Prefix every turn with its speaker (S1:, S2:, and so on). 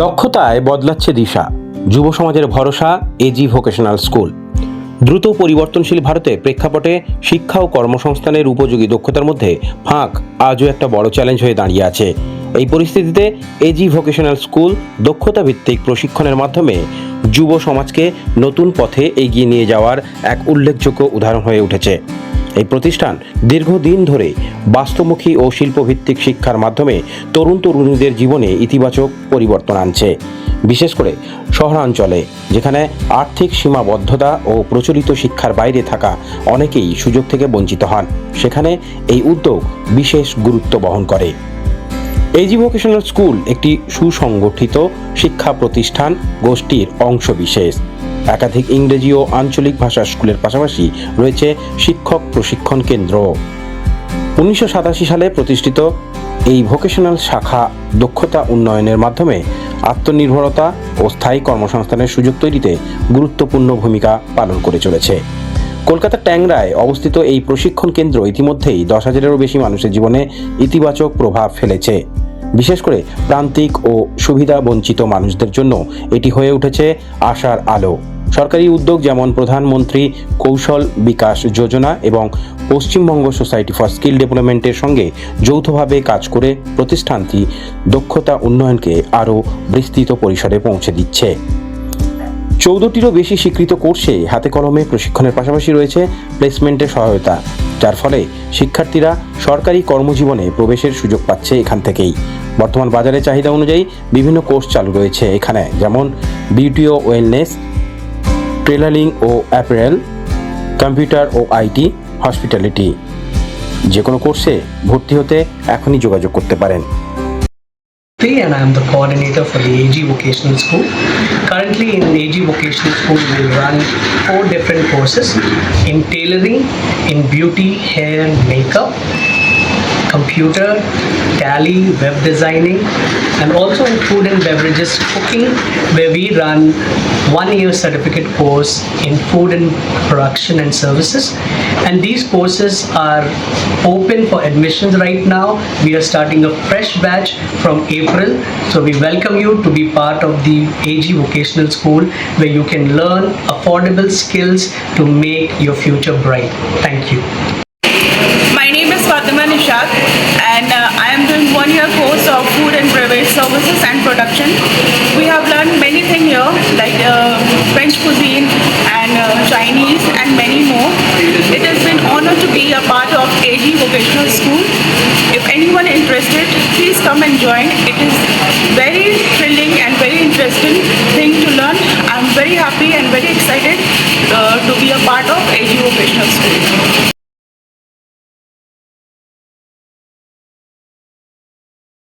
S1: দক্ষতায় বদলাচ্ছে দিশা, যুব সমাজের ভরসা এজি ভোকেশনাল স্কুল। দ্রুত পরিবর্তনশীল ভারতে প্রেক্ষাপটে শিক্ষা ও কর্মসংস্থানের উপযোগী দক্ষতার মধ্যে ফাঁক আজও একটা বড় চ্যালেঞ্জ হয়ে দাঁড়িয়ে আছে। এই পরিস্থিতিতে এজি ভোকেশনাল স্কুল দক্ষতা ভিত্তিক প্রশিক্ষণের মাধ্যমে যুব সমাজকে নতুন পথে এগিয়ে নিয়ে যাওয়ার এক উল্লেখযোগ্য উদাহরণ হয়ে উঠেছে। এই প্রতিষ্ঠান দীর্ঘদিন ধরে বাস্তবমুখী ও শিল্পভিত্তিক শিক্ষার মাধ্যমে তরুণ তরুণীদের জীবনে ইতিবাচক পরিবর্তন আনছে, বিশেষ করে শহরাঞ্চলে যেখানে আর্থিক সীমাবদ্ধতা ও প্রচলিত শিক্ষার বাইরে থাকা অনেকেই সুযোগ থেকে বঞ্চিত হন। সেখানে এই উদ্যোগ বিশেষ গুরুত্ব বহন করে। এজি ভোকেশনাল স্কুল একটি সুসংগঠিত শিক্ষা প্রতিষ্ঠান গোষ্ঠীর অংশবিশেষ। একাধিক ইংরেজি ও আঞ্চলিক ভাষার স্কুলের পাশাপাশি রয়েছে শিক্ষক প্রশিক্ষণ কেন্দ্র। 1987 সালে প্রতিষ্ঠিত এই ভোকেশনাল শাখা দক্ষতা উন্নয়নের মাধ্যমে আত্মনির্ভরতা ও স্থায়ী কর্মসংস্থানের সুযোগ তৈরিতে গুরুত্বপূর্ণ ভূমিকা পালন করে চলেছে। কলকাতার ট্যাংরায় অবস্থিত এই প্রশিক্ষণ কেন্দ্র ইতিমধ্যেই 10,000-এরও বেশি মানুষের জীবনে ইতিবাচক প্রভাব ফেলেছে। বিশেষ করে প্রান্তিক ও সুবিধা বঞ্চিত মানুষদের জন্য এটি হয়ে উঠেছে আশার আলো। সরকারি উদ্যোগ যেমন প্রধানমন্ত্রী কৌশল বিকাশ যোজনা এবং পশ্চিমবঙ্গ সোসাইটি ফর স্কিল ডেভেলপমেন্টের সঙ্গে যৌথভাবে কাজ করে প্রতিষ্ঠানটি দক্ষতা উন্নয়নকে আরও বিস্তৃত পরিসরে পৌঁছে দিচ্ছে। 14টিরও বেশি স্বীকৃত কোর্সে হাতে কলমে প্রশিক্ষণের পাশাপাশি রয়েছে প্লেসমেন্টের সহায়তা, যার ফলে শিক্ষার্থীরা সরকারি কর্মজীবনে প্রবেশের সুযোগ পাচ্ছে এখান থেকেই। বর্তমান বাজারে চাহিদা অনুযায়ী বিভিন্ন কোর্স চালু রয়েছে এখানে, যেমন বিউটি ও ওয়েলনেস, টেলারিং ও অ্যাপারেল, কম্পিউটার ও আইটি, হসপিটালিটি। যে কোনো কোর্সে ভর্তি হতে এখনই যোগাযোগ করতে পারেন।
S2: And I am the coordinator for the AG Vocational School. Currently in AG Vocational School we run 4 different courses in tailoring, in beauty, hair and makeup, computer, tally, web designing, and also in food and beverages cooking, where we run 1-year certificate course in food and production and services. And these courses are open for admissions right now. We are starting a fresh batch from April, so we welcome you to be part of the AG Vocational School, where you can learn affordable skills to make your future bright. Thank you.
S3: My name is Fatima Nishad, and I am doing 1-year course of food and beverage services and production. We have learned many things here, like French cuisine and Chinese and many more. It has been honored to be a part of AG Vocational School. If anyone interested, please come and join. It is very thrilling and very interesting thing to learn. I'm very happy and very excited to be a part of AG Vocational School.